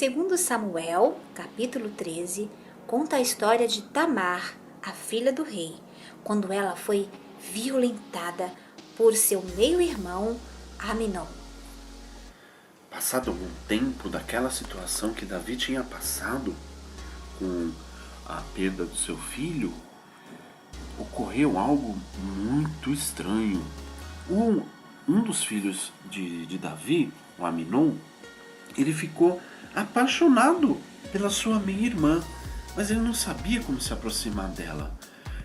Segundo Samuel, capítulo 13, conta a história de Tamar, a filha do rei, quando ela foi violentada por seu meio-irmão Aminon. Passado algum tempo daquela situação que Davi tinha passado com a perda do seu filho, ocorreu algo muito estranho. Um dos filhos de Davi, o Aminon, ele ficou apaixonado pela sua meia-irmã, mas ele não sabia como se aproximar dela.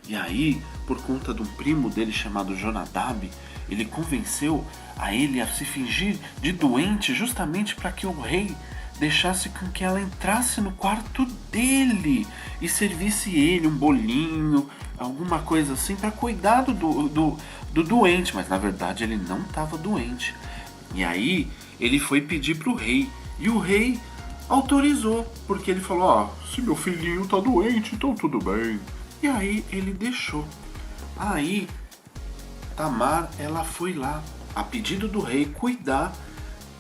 E aí, por conta de um primo dele chamado Jonadab, ele convenceu a ele a se fingir de doente justamente para que o rei deixasse com que ela entrasse no quarto dele e servisse ele um bolinho, alguma coisa assim, para cuidar do doente, mas na verdade ele não estava doente. E aí ele foi pedir para o rei, e o rei autorizou, porque ele falou: se meu filhinho tá doente, então tudo bem. E aí ele deixou. Aí Tamar, ela foi lá, a pedido do rei, cuidar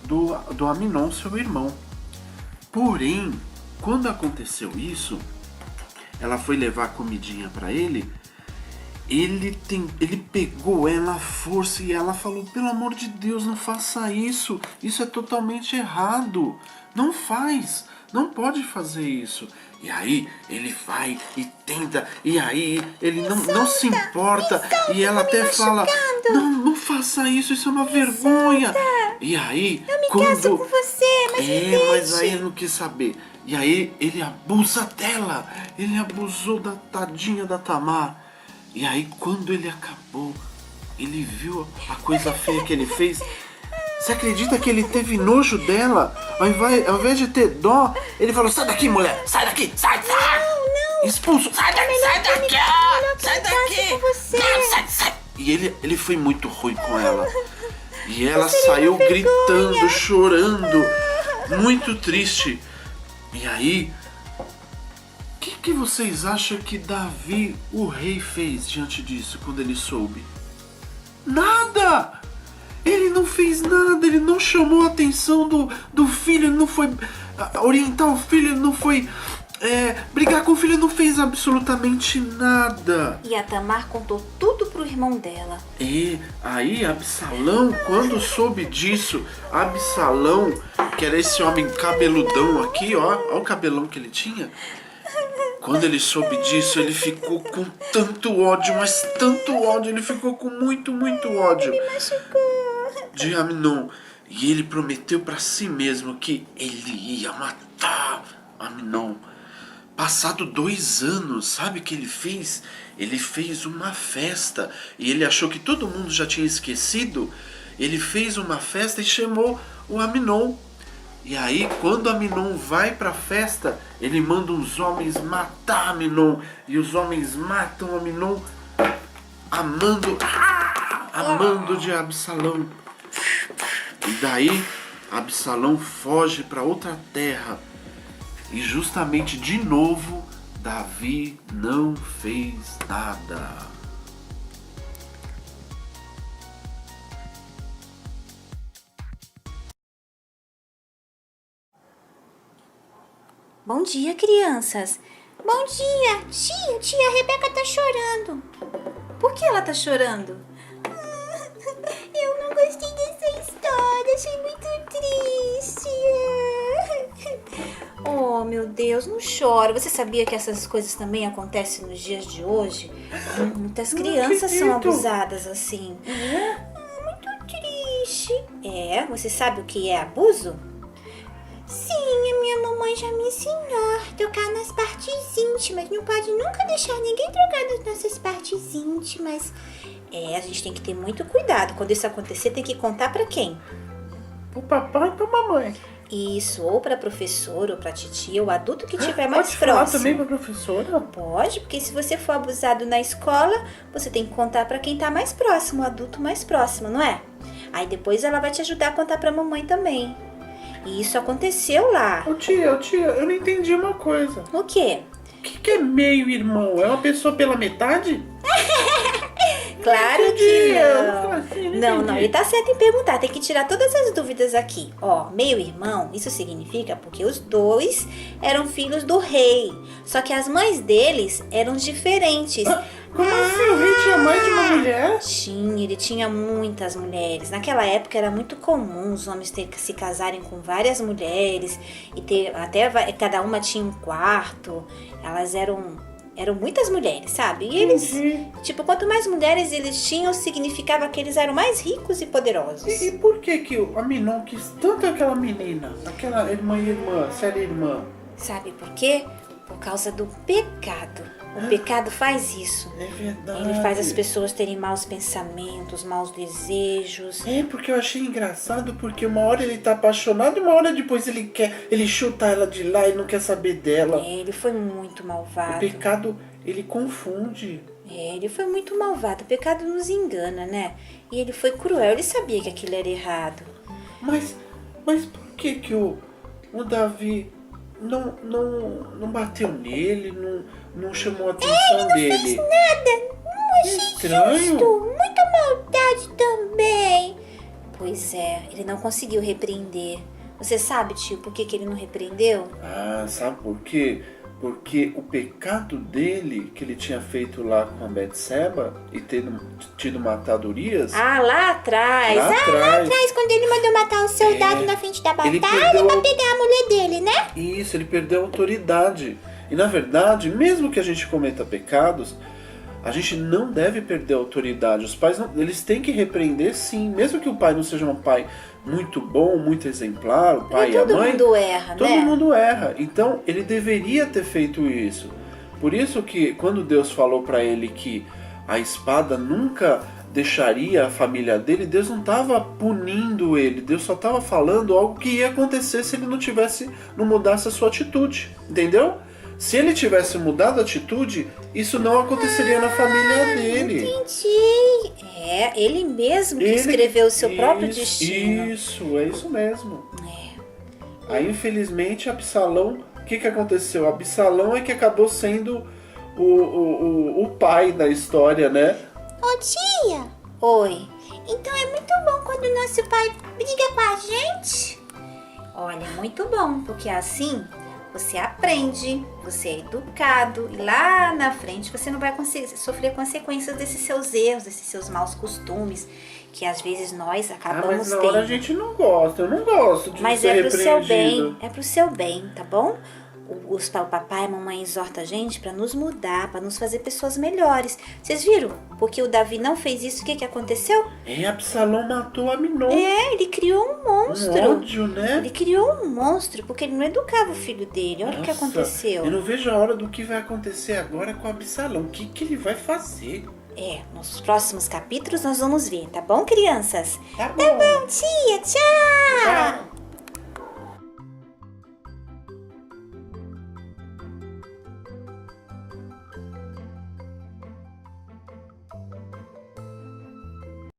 do Aminon, seu irmão. Porém, quando aconteceu isso, ela foi levar comidinha para ele. Ele pegou ela à força e ela falou: pelo amor de Deus, não faça isso. Isso é totalmente errado. Não faz. Não pode fazer isso. E aí ele vai e tenta. E aí ele não se importa. E ela até fala: não faça isso. Isso é uma vergonha. E aí Eu me caso com você, mas me deixe. Mas aí ele não quis saber. E aí ele abusa dela. Ele abusou da tadinha da Tamar. E aí quando ele acabou, ele viu a coisa feia que ele fez. Você acredita que ele teve nojo dela? Ao invés de ter dó, ele falou: sai daqui, mulher, sai daqui, sai! Não! Expulso, sai daqui, sai daqui! Sai! E ele foi muito ruim com ela. E ela saiu gritando, chorando, muito triste. E aí, o que vocês acham que Davi, o rei, fez diante disso quando ele soube? Nada! Ele não fez nada, ele não chamou a atenção do filho, ele não foi orientar o filho, ele não foi brigar com o filho, ele não fez absolutamente nada. E a Tamar contou tudo pro irmão dela. E aí Absalão, quando soube disso, Absalão, que era esse homem cabeludão aqui, ó o cabelão que ele tinha. Quando ele soube disso, ele ficou com tanto ódio, mas tanto ódio, ele ficou com muito ódio. Me machucou. De Aminon. E ele prometeu para si mesmo que ele ia matar Aminon. Passado 2 anos, sabe o que ele fez? Ele fez uma festa. E ele achou que todo mundo já tinha esquecido. Ele fez uma festa e chamou o Aminon. E aí, quando Aminon vai para a festa, ele manda os homens matar Aminon. E os homens matam Aminon, amando de Absalão. E daí, Absalão foge para outra terra. E justamente de novo, Davi não fez nada. Bom dia, crianças. Bom dia. Tia, a Rebeca tá chorando. Por que ela tá chorando? Eu não gostei dessa história, achei muito triste. Oh, meu Deus, não chora. Você sabia que essas coisas também acontecem nos dias de hoje? Muitas crianças são abusadas assim. Muito triste. Você sabe o que é abuso? Sim, a minha mamãe já me ensinou a tocar nas partes íntimas. Não pode nunca deixar ninguém tocar nas nossas partes íntimas. A gente tem que ter muito cuidado. Quando isso acontecer, tem que contar pra quem? Pro papai e pra mamãe. Isso, ou pra professora, ou pra titia, ou adulto que tiver mais pode próximo. Pode falar também pra professora? Pode, porque se você for abusado na escola, você tem que contar pra quem tá mais próximo, o adulto mais próximo, não é? Aí depois ela vai te ajudar a contar pra mamãe também. E isso aconteceu lá. Ô tia, eu não entendi uma coisa. O quê? O que é meio irmão? É uma pessoa pela metade? Claro que entendi, não. assim, Não, entendi. ele tá certo em perguntar. Tem que tirar todas as dúvidas aqui. Ó, meio-irmão, isso significa porque os dois eram filhos do rei. Só que as mães deles eram diferentes. Como assim? O rei tinha mais de uma mulher? Tinha, ele tinha muitas mulheres. Naquela época era muito comum os homens se casarem com várias mulheres e ter até cada uma tinha um quarto. Elas eram muitas mulheres, sabe? E eles, Entendi. tipo, quanto mais mulheres eles tinham, significava que eles eram mais ricos e poderosos. E por que que o Aminon quis tanto aquela menina? Aquela irmã, séria irmã? Sabe por quê? Por causa do pecado. O pecado faz isso. É verdade. Ele faz as pessoas terem maus pensamentos, maus desejos. É, porque eu achei engraçado, porque uma hora ele tá apaixonado e uma hora depois ele chuta ela de lá e não quer saber dela. É, ele foi muito O malvado. pecado, ele confunde. É, ele foi muito malvado. O pecado nos engana, né? E ele foi cruel. Ele sabia que aquilo era errado. Mas por que o Davi não bateu nele, não chamou a atenção dele? Estranho. Justo, muita maldade também. Pois é, ele não conseguiu repreender. Você sabe, tio, por que ele não repreendeu? Ah, sabe por quê? Porque o pecado dele, que ele tinha feito lá com a Betseba e tido matado Urias, Ah, lá atrás. lá atrás, Mas quando ele mandou matar um soldado na frente da ele batalha perdeu pra pegar a mulher dele, né? isso, ele perdeu a autoridade. E na verdade, mesmo que a gente cometa pecados, a gente não deve perder a autoridade. Os pais, eles têm que repreender sim, mesmo que o pai não seja um pai muito bom, muito exemplar, o pai e a Todo mãe. mundo erra, Todo né? mundo erra. Então, ele deveria ter feito isso. Por isso que quando Deus falou para ele que a espada nunca deixaria a família dele, Deus não estava punindo ele. Deus só estava falando algo que ia acontecer se ele não mudasse a sua atitude. Entendeu? Se ele tivesse mudado a atitude, isso não aconteceria na família dele. Entendi. É, ele mesmo que escreveu o seu próprio destino. Isso, é isso mesmo. Aí, infelizmente, Absalão, o que aconteceu? Absalão é que acabou sendo o pai da história, né? Ô tia, Oi. então é muito bom quando o nosso pai briga com a gente. Olha, muito bom, porque assim você aprende, você é educado e lá na frente você não vai sofrer consequências desses seus erros, desses seus maus costumes, que às vezes nós acabamos mas na tendo. hora a gente não gosta, eu não gosto de Mas ser é pro seu repreendido. bem, é pro seu bem, tá bom? O papai e a mamãe exortam a gente pra nos mudar, pra nos fazer pessoas melhores. Vocês viram? Porque o Davi não fez isso, o que aconteceu? Absalão matou Aminon. É, ele criou um monstro. Um ódio, né? Ele criou um monstro porque ele não educava o filho dele. Olha o que Nossa, aconteceu. Eu não vejo a hora do que vai acontecer agora com Absalão. O que ele vai fazer? É, nos próximos capítulos nós vamos ver, tá bom, crianças? Tá bom. Tia, tchau. Tchau.